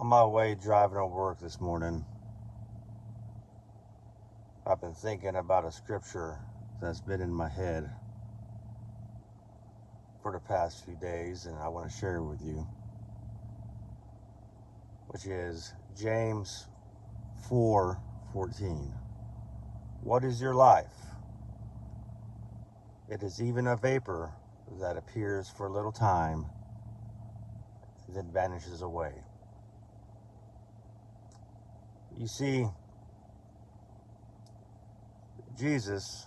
On my way driving to work this morning, I've been thinking about a scripture that's been in my head for the past few days, and I want to share it with you, which is James 4:14. What is your life? It is even a vapor that appears for a little time and then vanishes away. You see, Jesus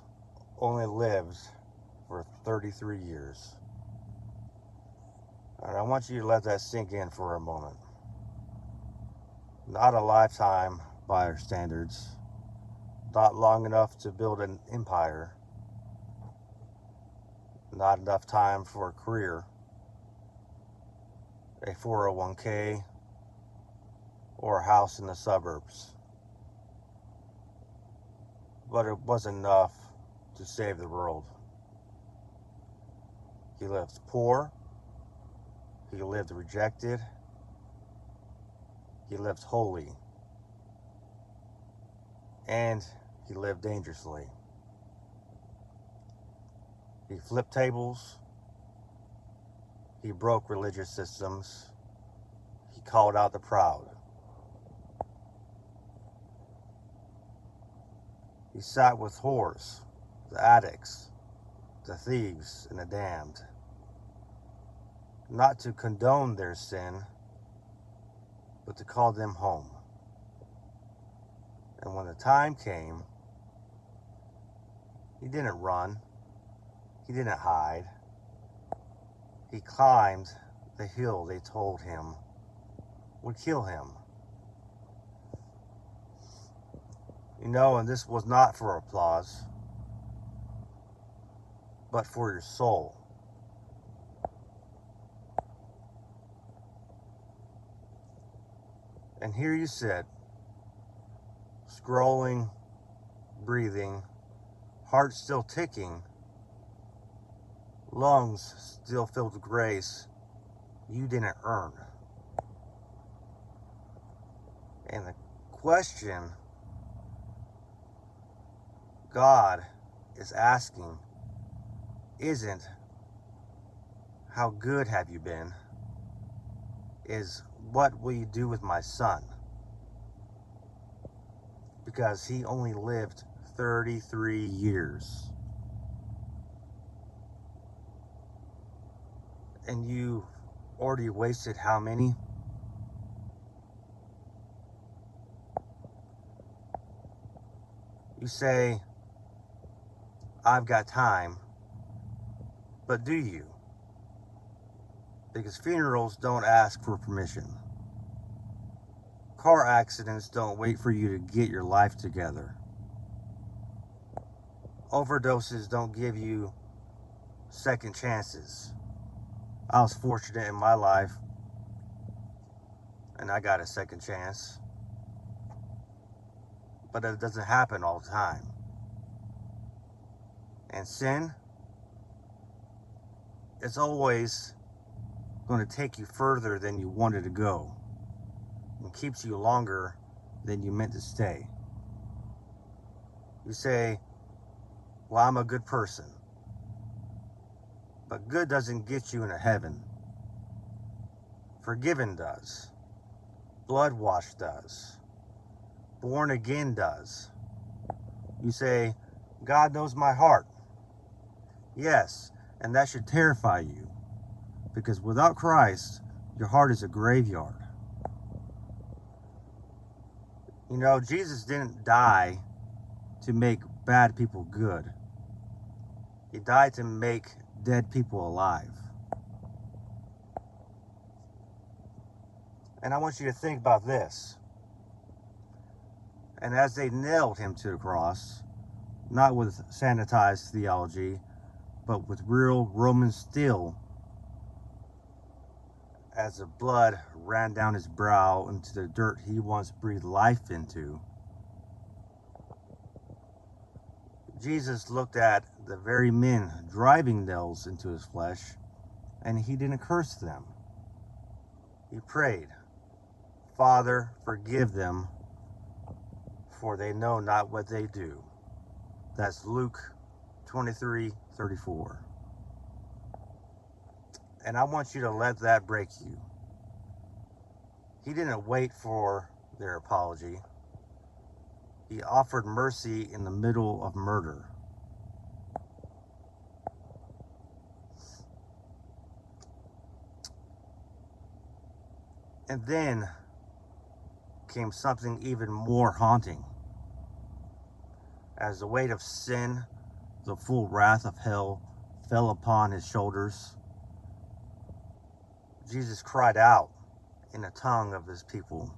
only lived for 33 years. And I want you to let that sink in for a moment. Not a lifetime by our standards, not long enough to build an empire, not enough time for a career, a 401k, or a house in the suburbs. But it was enough to save the world. He lived poor, he lived rejected, he lived holy, and he lived dangerously. He flipped tables, he broke religious systems, he called out the proud. He sat with whores, the addicts, the thieves, and the damned. Not to condone their sin, but to call them home. And when the time came, he didn't run, he didn't hide. He climbed the hill they told him would kill him. You know, and this was not for applause, but for your soul. And here you sit, scrolling, breathing, heart still ticking, lungs still filled with grace you didn't earn. And the question God is asking isn't how good have you been, is what will you do with my son? Because he only lived 33 years. And you already wasted how many? You say, I've got time, but do you? Because funerals don't ask for permission. Car accidents don't wait for you to get your life together. Overdoses don't give you second chances. I was fortunate in my life, and I got a second chance. But it doesn't happen all the time. And sin, it's always going to take you further than you wanted to go, and keeps you longer than you meant to stay. You say, well, I'm a good person. But good doesn't get you into heaven. Forgiven does. Blood washed does. Born again does. You say, God knows my heart. Yes, and that should terrify you, because without Christ, your heart is a graveyard. You know, Jesus didn't die to make bad people good. He died to make dead people alive. And I want you to think about this. And as they nailed him to the cross, not with sanitized theology, but with real Roman steel, as the blood ran down his brow into the dirt he once breathed life into, Jesus looked at the very men driving nails into his flesh, and he didn't curse them. He prayed, Father, forgive them, for they know not what they do. That's Luke 23:34. And I want you to let that break you. He didn't wait for their apology. He offered mercy in the middle of murder. And then came something even more haunting. As the weight of sin, the full wrath of hell, fell upon his shoulders, Jesus cried out in the tongue of his people,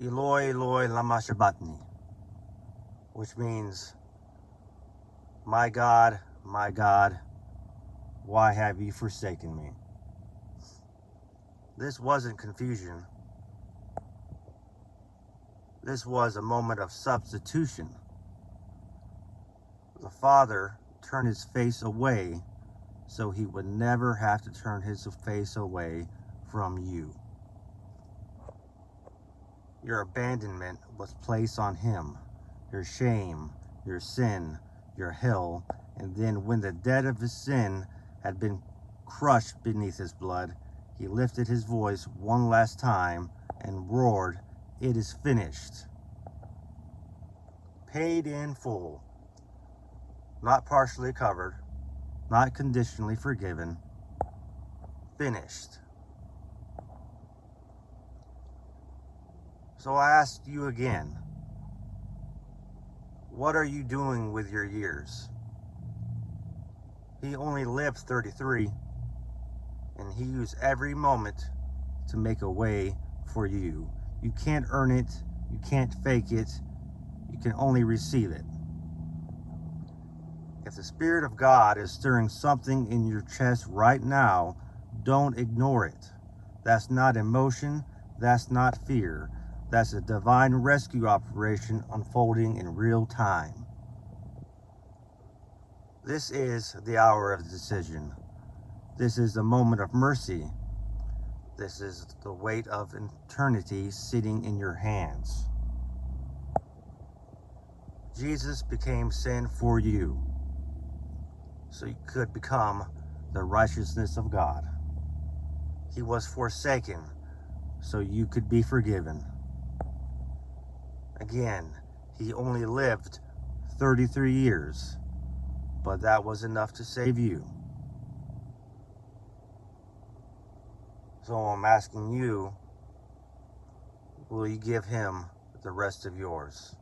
Eloi, Eloi, lama sabachthani, which means, my God, why have you forsaken me? This wasn't confusion. This was a moment of substitution. The Father turned his face away so he would never have to turn his face away from you. Your abandonment was placed on him, your shame, your sin, your hell, and then when the debt of his sin had been crushed beneath his blood, he lifted his voice one last time and roared, "It is finished." Paid in full, not partially covered, not conditionally forgiven, finished. So I ask you again, what are you doing with your years? He only lived 33, and he used every moment to make a way for you. You can't earn it, you can't fake it, you can only receive it. If the Spirit of God is stirring something in your chest right now, don't ignore it. That's not emotion, that's not fear. That's a divine rescue operation unfolding in real time. This is the hour of decision. This is the moment of mercy. This is the weight of eternity sitting in your hands. Jesus became sin for you, so you could become the righteousness of God. He was forsaken, so you could be forgiven. Again, he only lived 33 years, but that was enough to save you. So I'm asking you, will you give him the rest of yours?